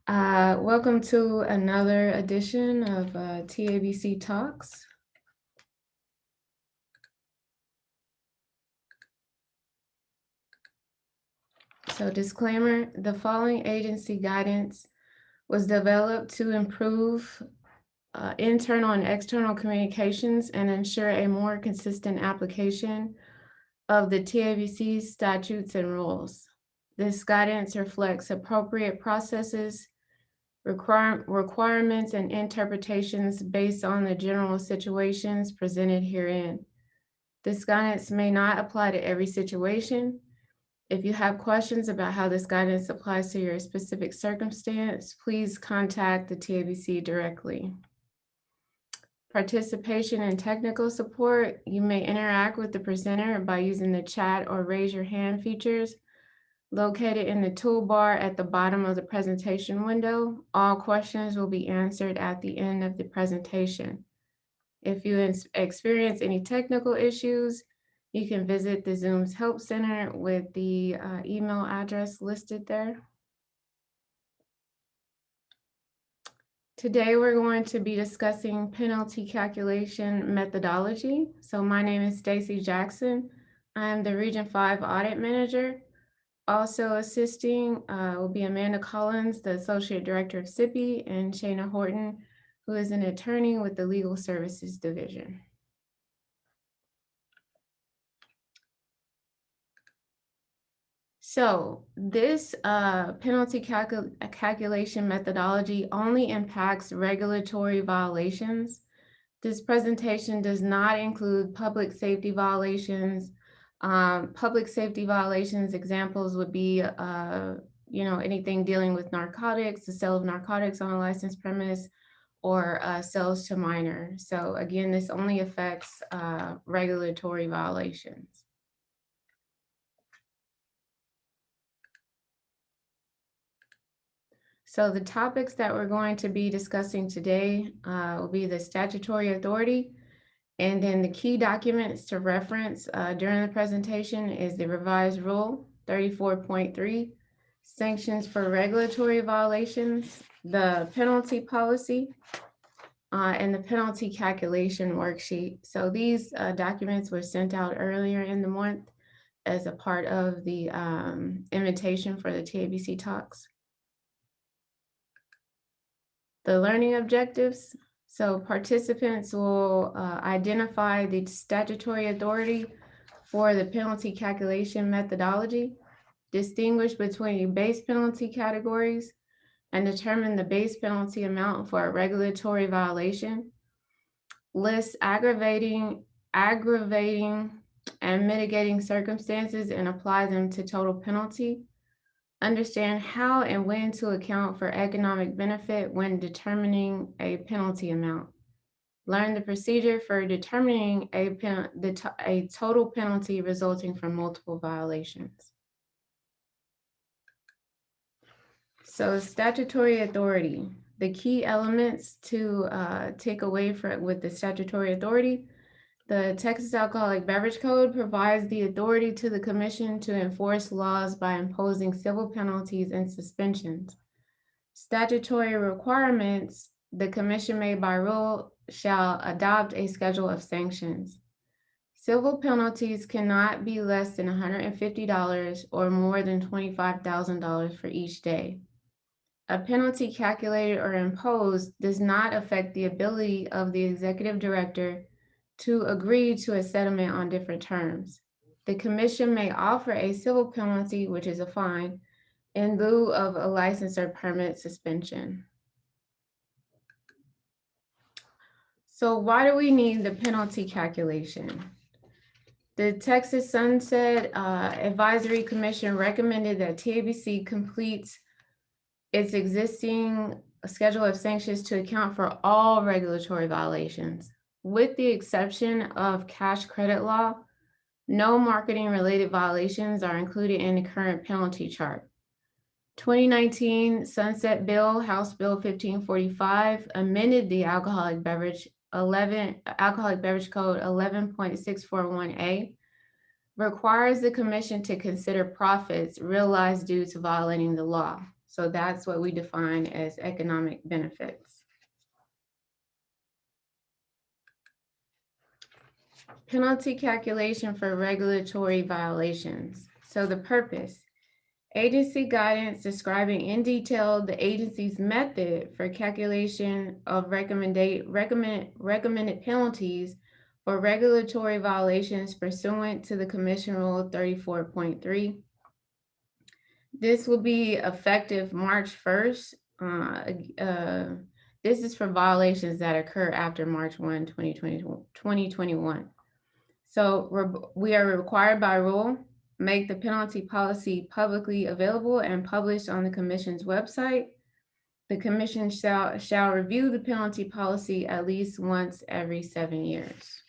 Welcome to another edition of TABC Talks. So disclaimer, the following agency guidance was developed to improve internal and external communications and ensure a more consistent application of the TABC's statutes and rules. This guidance reflects appropriate processes, requirements, and interpretations based on the general situations presented herein. This guidance may not apply to every situation. If you have questions about how this guidance applies to your specific circumstance, please contact the TABC directly. Participation and technical support. You may interact with the presenter by using the chat or raise your hand features located in the toolbar at the bottom of the presentation window. All questions will be answered at the end of the presentation. If you experience any technical issues, you can visit the Zoom's Help Center with the email address listed there. Today, we're going to be discussing penalty calculation methodology. So my name is Stacy Jackson. I am the Region 5 Audit Manager. Also assisting will be Amanda Collins, the Associate Director of SIPI, and Shayna Horton, who is an attorney with the Legal Services Division. So this penalty calculation methodology only impacts regulatory violations. This presentation does not include public safety violations. Public safety violations examples would be, anything dealing with narcotics, the sale of narcotics on a licensed premise, or sales to minor. So again, this only affects regulatory violations. So the topics that we're going to be discussing today will be the statutory authority, and then the key documents to reference during the presentation is the revised rule 34.3, sanctions for regulatory violations, the penalty policy, and the penalty calculation worksheet. So these documents were sent out earlier in the month as a part of the invitation for the TABC talks. The learning objectives. So participants will identify the statutory authority for the penalty calculation methodology, distinguish between base penalty categories, and determine the base penalty amount for a regulatory violation, list aggravating and mitigating circumstances and apply them to total penalty, understand how and when to account for economic benefit when determining a penalty amount. Learn the procedure for determining a total penalty resulting from multiple violations. So statutory authority. The key elements to take away with the statutory authority. The Texas Alcoholic Beverage Code provides the authority to the Commission to enforce laws by imposing civil penalties and suspensions. Statutory requirements, the Commission may by rule shall adopt a schedule of sanctions. Civil penalties cannot be less than $150 or more than $25,000 for each day. A penalty calculated or imposed does not affect the ability of the executive director to agree to a settlement on different terms. The Commission may offer a civil penalty, which is a fine, in lieu of a license or permit suspension. So why do we need the penalty calculation? The Texas Sunset Advisory Commission recommended that TABC completes its existing schedule of sanctions to account for all regulatory violations. With the exception of cash credit law, no marketing related violations are included in the current penalty chart. 2019 Sunset Bill, House Bill 1545, amended the Alcoholic Beverage Code 11.641A, requires the Commission to consider profits realized due to violating the law. So that's what we define as economic benefits. Penalty calculation for regulatory violations. So the purpose, agency guidance describing in detail the agency's method for calculation of recommended penalties for regulatory violations pursuant to the Commission Rule 34.3. This will be effective March 1st. This is for violations that occur after March 1, 2021. So we are required by rule, make the penalty policy publicly available and published on the Commission's website. The Commission shall review the penalty policy at least once every 7 years.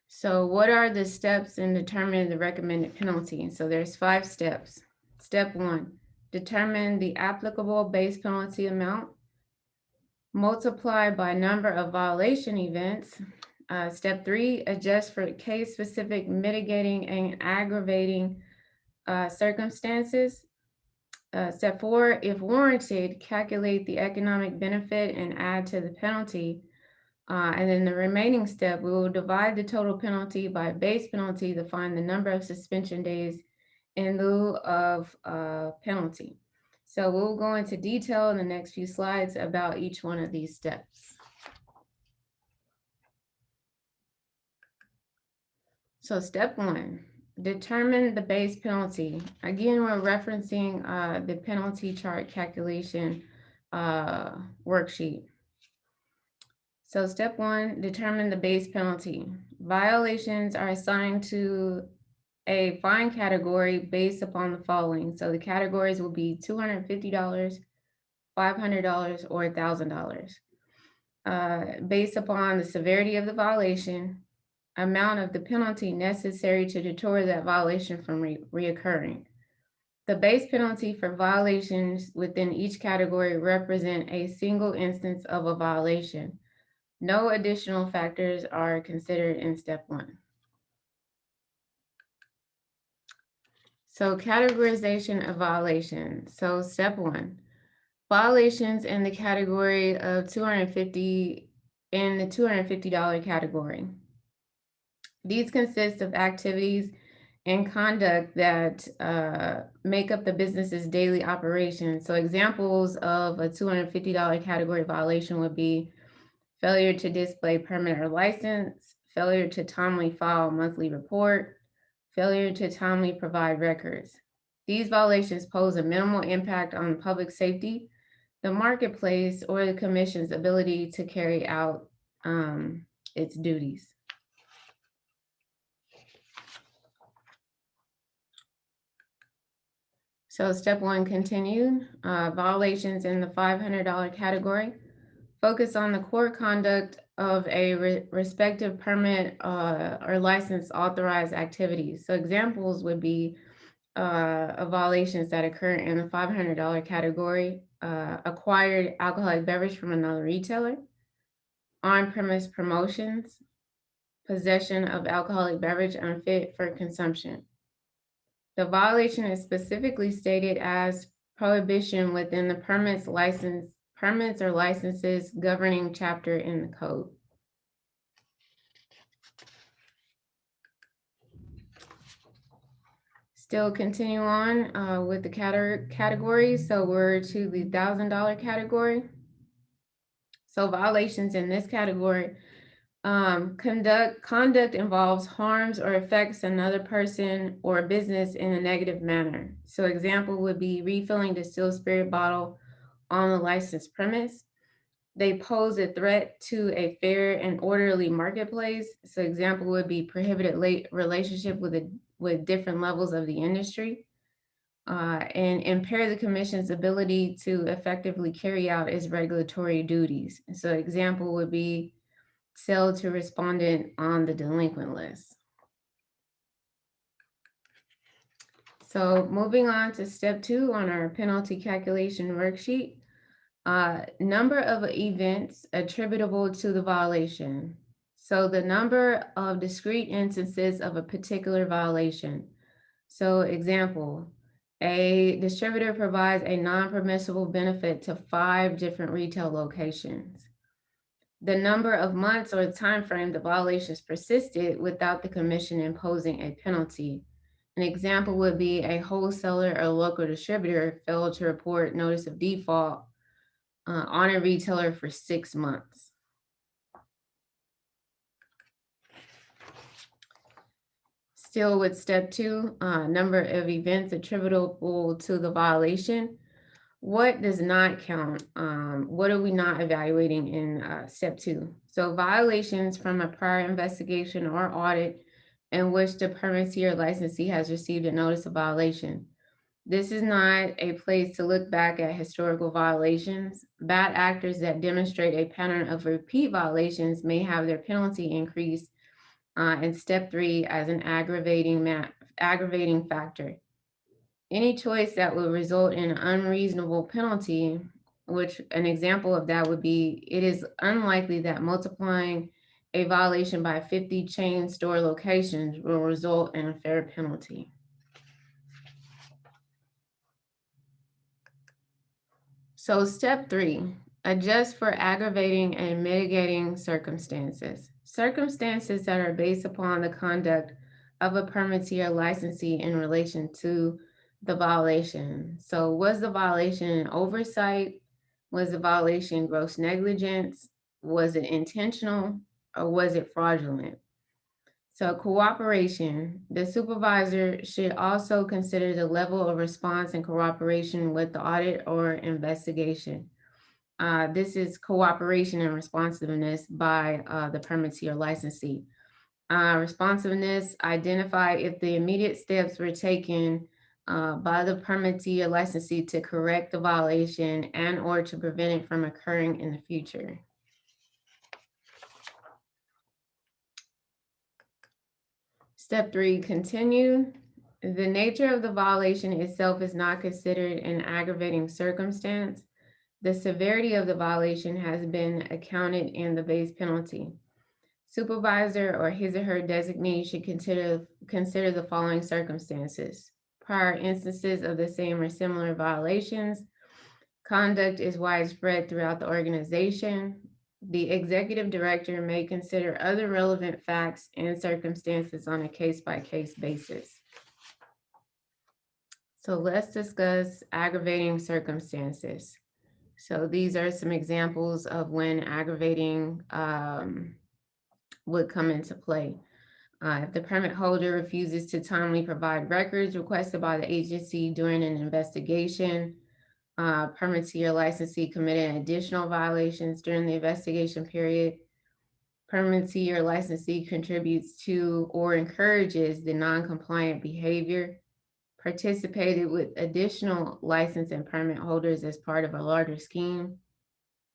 So what are the steps in determining the recommended penalty? So there's 5 steps. Step 1, determine the applicable base penalty amount. Multiply by number of violation events. Step 3, adjust for case-specific mitigating and aggravating circumstances. Step 4, if warranted, calculate the economic benefit and add to the penalty. And then the remaining step, we will divide the total penalty by base penalty to find the number of suspension days in lieu of penalty. So we'll go into detail in the next few slides about each one of these steps. So step 1, determine the base penalty. Again, we're referencing the penalty chart calculation worksheet. So step 1, determine the base penalty. Violations are assigned to a fine category based upon the following. So the categories will be $250, $500, or $1,000. Based upon the severity of the violation, amount of the penalty necessary to deter that violation from reoccurring. The base penalty for violations within each category represent a single instance of a violation. No additional factors are considered in step 1. So categorization of violations. So step 1, violations in the category of $250 in the $250 category. These consist of activities and conduct that make up the business's daily operations. So examples of a $250 category violation would be failure to display permit or license, failure to timely file a monthly report, failure to timely provide records. These violations pose a minimal impact on public safety, the marketplace, or the Commission's ability to carry out its duties. So step 1 continued, violations in the $500 category. Focus on the core conduct of a respective permit or license authorized activities. So examples would be of violations that occur in the $500 category, acquired alcoholic beverage from another retailer, on-premise promotions, possession of alcoholic beverage unfit for consumption. The violation is specifically stated as prohibition within the permits or licenses governing chapter in the code. Still continue on with the categories. So we're to the $1,000 category. So violations in this category, conduct involves harms or affects another person or business in a negative manner. So example would be refilling distilled spirit bottle on the licensed premise. They pose a threat to a fair and orderly marketplace. So example would be prohibited relationship with different levels of the industry, and impair the Commission's ability to effectively carry out its regulatory duties. So example would be sell to respondent on the delinquent list. So moving on to step 2 on our penalty calculation worksheet. Number of events attributable to the violation. So the number of discrete instances of a particular violation. So example, a distributor provides a non-permissible benefit to 5 different retail locations. The number of months or the time frame the violations persisted without the commission imposing a penalty. An example would be a wholesaler or local distributor failed to report notice of default on a retailer for 6 months. Still with step 2, number of events attributable to the violation. What does not count? What are we not evaluating in step 2? So violations from a prior investigation or audit in which the permittee or licensee has received a notice of violation. This is not a place to look back at historical violations. Bad actors that demonstrate a pattern of repeat violations may have their penalty increased in step 3 as an aggravating factor. Any choice that would result in an unreasonable penalty, which an example of that would be, it is unlikely that multiplying a violation by 50 chain store locations will result in a fair penalty. So step 3, adjust for aggravating and mitigating circumstances. Circumstances that are based upon the conduct of a permittee or licensee in relation to the violation. So was the violation an oversight? Was the violation gross negligence? Was it intentional or was it fraudulent? So cooperation, the supervisor should also consider the level of response and cooperation with the audit or investigation. This is cooperation and responsiveness by the permittee or licensee. Responsiveness, identify if the immediate steps were taken by the permittee or licensee to correct the violation and or to prevent it from occurring in the future. Step 3, continue. The nature of the violation itself is not considered an aggravating circumstance. The severity of the violation has been accounted in the base penalty. Supervisor or his or her designee should consider the following circumstances: prior instances of the same or similar violations, conduct is widespread throughout the organization. The executive director may consider other relevant facts and circumstances on a case-by-case basis. So let's discuss aggravating circumstances. So these are some examples of when aggravating would come into play. If the permit holder refuses to timely provide records requested by the agency during an investigation, permittee or licensee committed additional violations during the investigation period, permittee or licensee contributes to or encourages the non-compliant behavior, participated with additional license and permit holders as part of a larger scheme,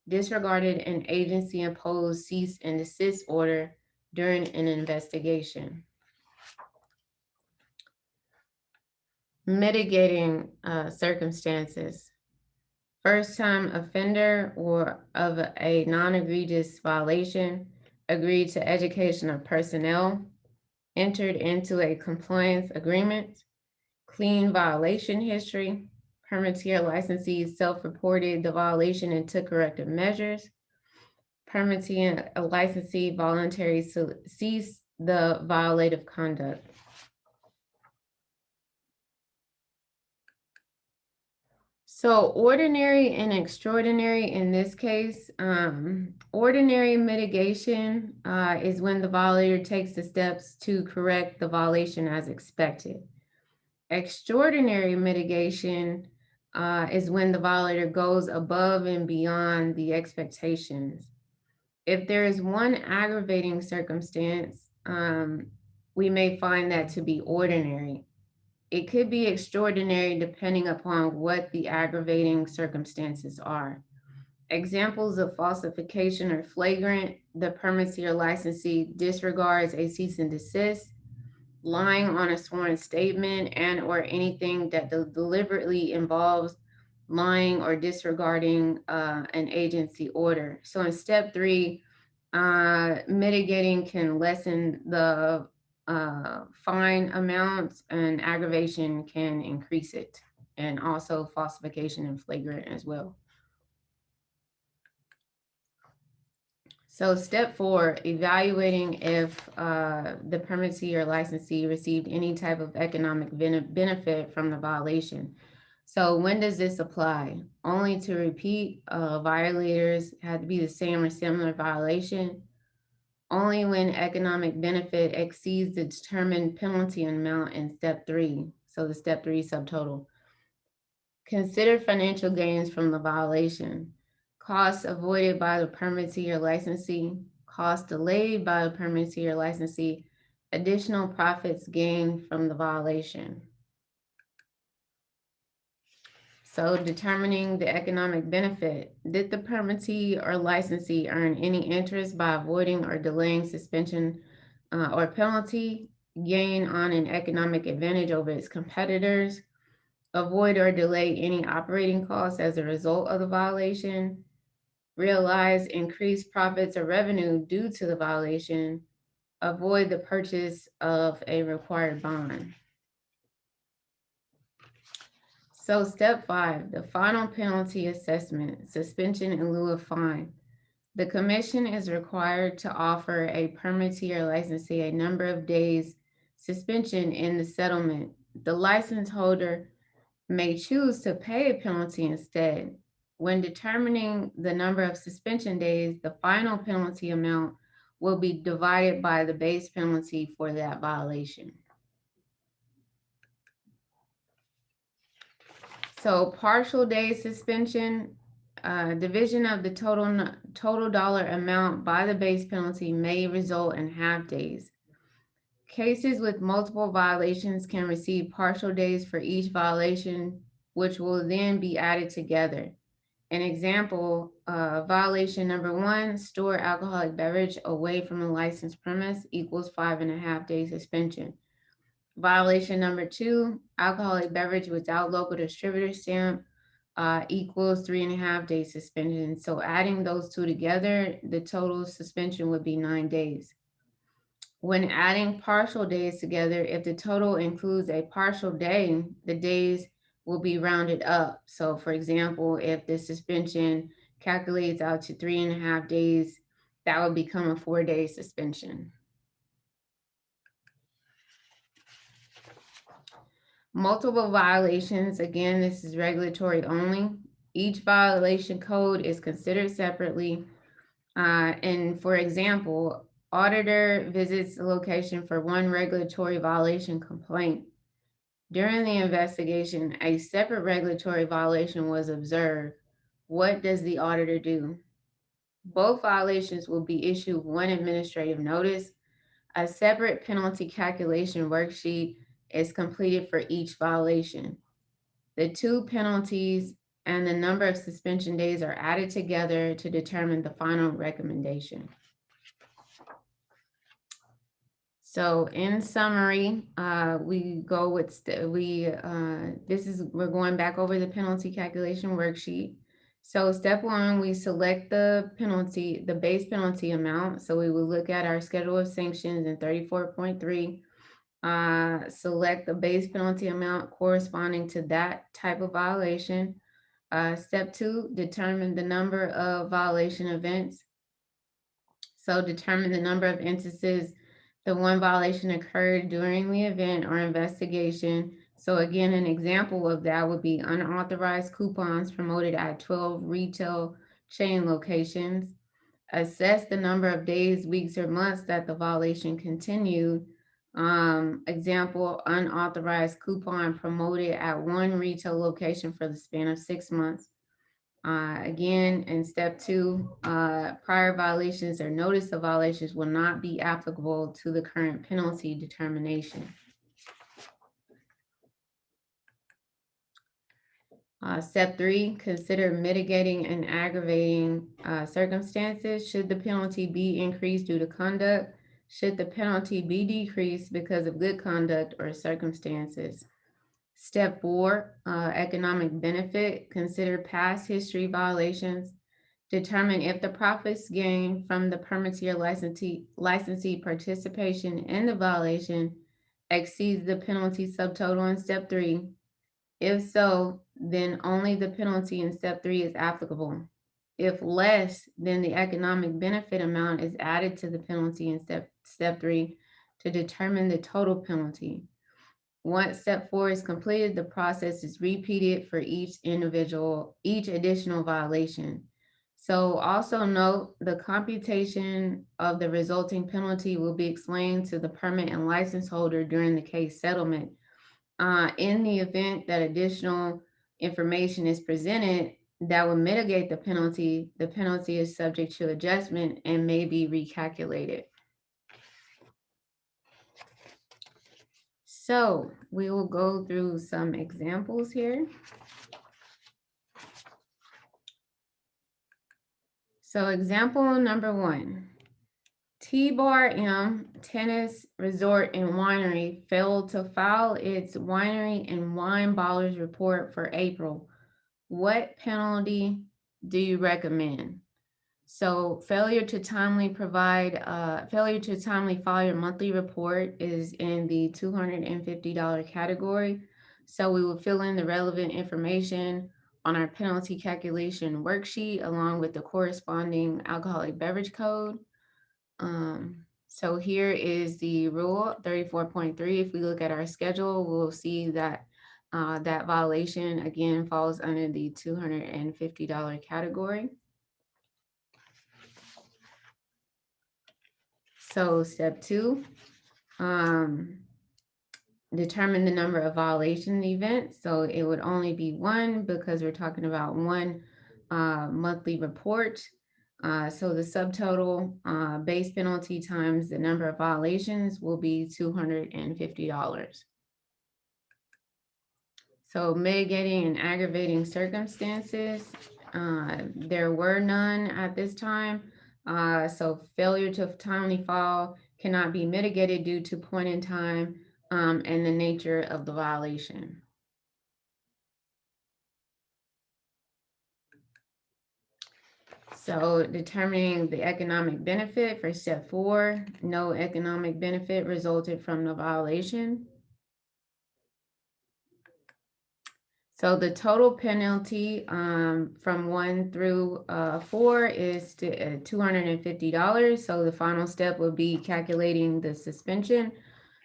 disregarded an agency-imposed cease and desist order during an investigation. Mitigating circumstances. First-time offender or of a non-egregious violation, agreed to education of personnel, entered into a compliance agreement, clean violation history, permittee or licensee self-reported the violation and took corrective measures, permittee and a licensee voluntarily cease the violative conduct. So ordinary and extraordinary in this case, ordinary mitigation is when the violator takes the steps to correct the violation as expected. Extraordinary mitigation is when the violator goes above and beyond the expectations. If there is one aggravating circumstance, we may find that to be ordinary. It could be extraordinary depending upon what the aggravating circumstances are. Examples of falsification are flagrant. The permittee or licensee disregards a cease and desist, lying on a sworn statement, and or anything that deliberately involves lying or disregarding an agency order. So in step 3, mitigating can lessen the fine amounts, and aggravation can increase it, and also falsification and flagrant as well. So step 4, evaluating if the permittee or licensee received any type of economic benefit from the violation. So when does this apply? Only to repeat violators had to be the same or similar violation. Only when economic benefit exceeds the determined penalty amount in step 3. So the step 3 subtotal. Consider financial gains from the violation. Costs avoided by the permittee or licensee. Costs delayed by the permittee or licensee. Additional profits gained from the violation. So determining the economic benefit. Did the permittee or licensee earn any interest by avoiding or delaying suspension or penalty? Gain on an economic advantage over its competitors? Avoid or delay any operating costs as a result of the violation? Realize increased profits or revenue due to the violation? Avoid the purchase of a required bond. So step 5, the final penalty assessment, suspension in lieu of fine. The commission is required to offer a permittee or licensee a number of days suspension in the settlement. The license holder may choose to pay a penalty instead. When determining the number of suspension days, the final penalty amount will be divided by the base penalty for that violation. So partial day suspension, division of the total dollar amount by the base penalty may result in half days. Cases with multiple violations can receive partial days for each violation, which will then be added together. An example, violation number 1, store alcoholic beverage away from a licensed premise equals 5.5 days suspension. Violation number 2, alcoholic beverage without local distributor stamp equals 3.5 days suspension. So adding those two together, the total suspension would be 9 days. When adding partial days together, if the total includes a partial day, the days will be rounded up. So for example, if the suspension calculates out to 3.5 days, that would become a 4-day suspension. Multiple violations, again, this is regulatory only. Each violation code is considered separately. And for example, auditor visits the location for one regulatory violation complaint. During the investigation, a separate regulatory violation was observed. What does the auditor do? Both violations will be issued one administrative notice. A separate penalty calculation worksheet is completed for each violation. The two penalties and the number of suspension days are added together to determine the final recommendation. So in summary, we go with we're going back over the penalty calculation worksheet. So step 1, we select the penalty, the base penalty amount. So we will look at our schedule of sanctions in 34.3. Select the base penalty amount corresponding to that type of violation. Step 2, determine the number of violation events. So determine the number of instances the one violation occurred during the event or investigation. So again, an example of that would be unauthorized coupons promoted at 12 retail chain locations. Assess the number of days, weeks, or months that the violation continued. Example, unauthorized coupon promoted at one retail location for the span of 6 months. Again, in step 2, prior violations or notice of violations will not be applicable to the current penalty determination. Step 3, consider mitigating and aggravating circumstances. Should the penalty be increased due to conduct? Should the penalty be decreased because of good conduct or circumstances? Step 4, economic benefit. Consider past history violations. Determine if the profits gained from the permittee or licensee participation in the violation exceeds the penalty subtotal in step 3. If so, then only the penalty in step 3 is applicable. If less, then the economic benefit amount is added to the penalty in step 3 to determine the total penalty. Once step 4 is completed, the process is repeated for each additional violation. So also note the computation of the resulting penalty will be explained to the permit and license holder during the case settlement. In the event that additional information is presented that will mitigate the penalty is subject to adjustment and may be recalculated. So we will go through some examples here. So example number 1, T-Bar M Tennis Resort and Winery failed to file its winery and wine ballers report for April. What penalty do you recommend? So failure to timely file your monthly report is in the $250 category. So we will fill in the relevant information on our penalty calculation worksheet along with the corresponding alcoholic beverage code. So here is the rule 34.3. If we look at our schedule, we'll see that that violation again falls under the $250 category. So step 2, determine the number of violation events. So it would only be 1 because we're talking about 1 monthly report. So the subtotal base penalty times the number of violations will be $250. So mitigating and aggravating circumstances, there were none at this time. So failure to timely file cannot be mitigated due to point in time and the nature of the violation. So determining the economic benefit for step 4, no economic benefit resulted from the violation. So the total penalty from 1 through 4 is $250. So the final step would be calculating the suspension.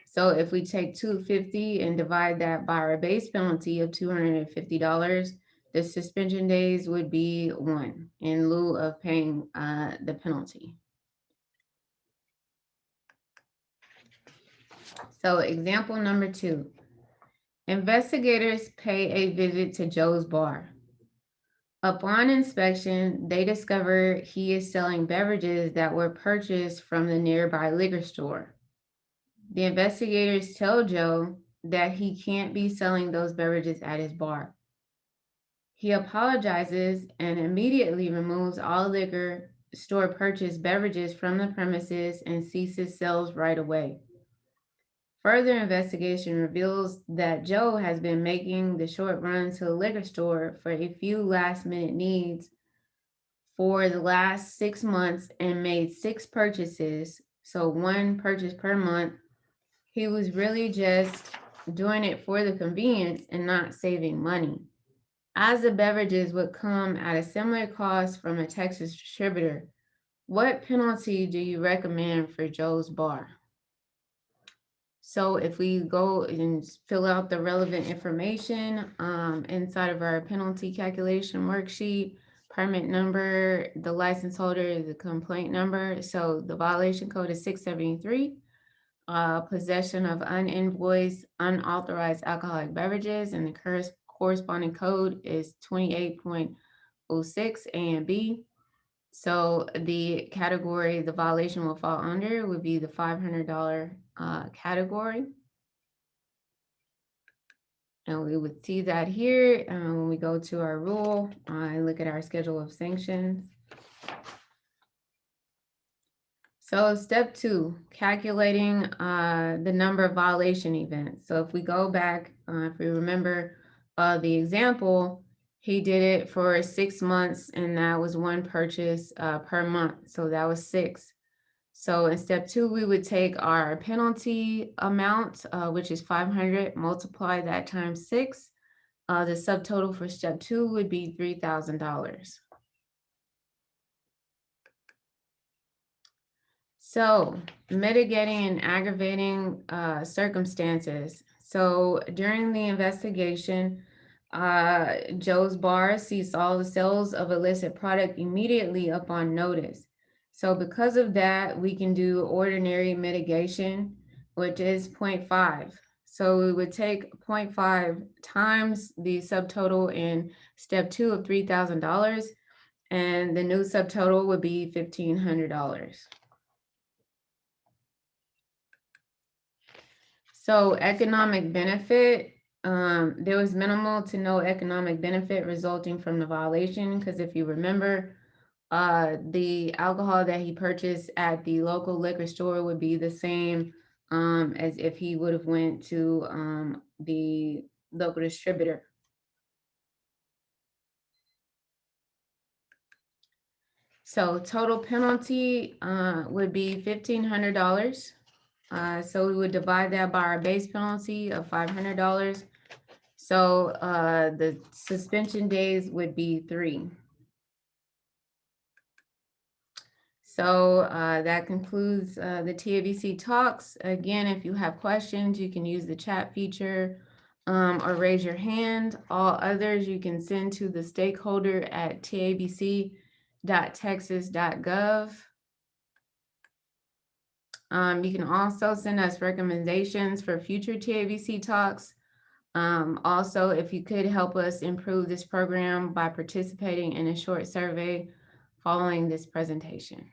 So if we take $250 and divide that by our base penalty of $250, the suspension days would be 1 in lieu of paying the penalty. So example number 2. Investigators pay a visit to Joe's bar. Upon inspection, they discover he is selling beverages that were purchased from the nearby liquor store. The investigators tell Joe that he can't be selling those beverages at his bar. He apologizes and immediately removes all liquor store purchased beverages from the premises and ceases sales right away. Further investigation reveals that Joe has been making the short run to the liquor store for a few last-minute needs for the last 6 months and made 6 purchases, so 1 purchase per month. He was really just doing it for the convenience and not saving money, as the beverages would come at a similar cost from a Texas distributor. What penalty do you recommend for Joe's bar? So if we go and fill out the relevant information inside of our penalty calculation worksheet, permit number, the license holder, the complaint number. So the violation code is 673, possession of uninvoiced, unauthorized alcoholic beverages, and the corresponding code is 28.06 A and B. So the category the violation will fall under would be the $500 category. And we would see that here when we go to our rule and look at our schedule of sanctions. So step 2, calculating the number of violation events. So if we go back, if we remember the example, He did it for 6 months, and that was one purchase per month. So that was 6. So in step 2, we would take our penalty amount, which is 500, multiply that times 6. The subtotal for step 2 would be $3,000. So mitigating and aggravating circumstances. So during the investigation, Joe's bar ceased all the sales of illicit product immediately upon notice. So because of that, we can do ordinary mitigation, which is 0.5. So we would take 0.5 times the subtotal in step 2 of $3,000, and the new subtotal would be $1,500. So economic benefit, there was minimal to no economic benefit resulting from the violation, because if you remember, the alcohol that he purchased at the local liquor store would be the same as if he would have went to the local distributor. So total penalty would be $1,500. So we would divide that by our base penalty of $500. So the suspension days would be 3. So that concludes the TABC talks. Again, if you have questions, you can use the chat feature or raise your hand. All others you can send to the stakeholder at tabc.texas.gov. You can also send us recommendations for future TABC talks. Also, if you could help us improve this program by participating in a short survey following this presentation.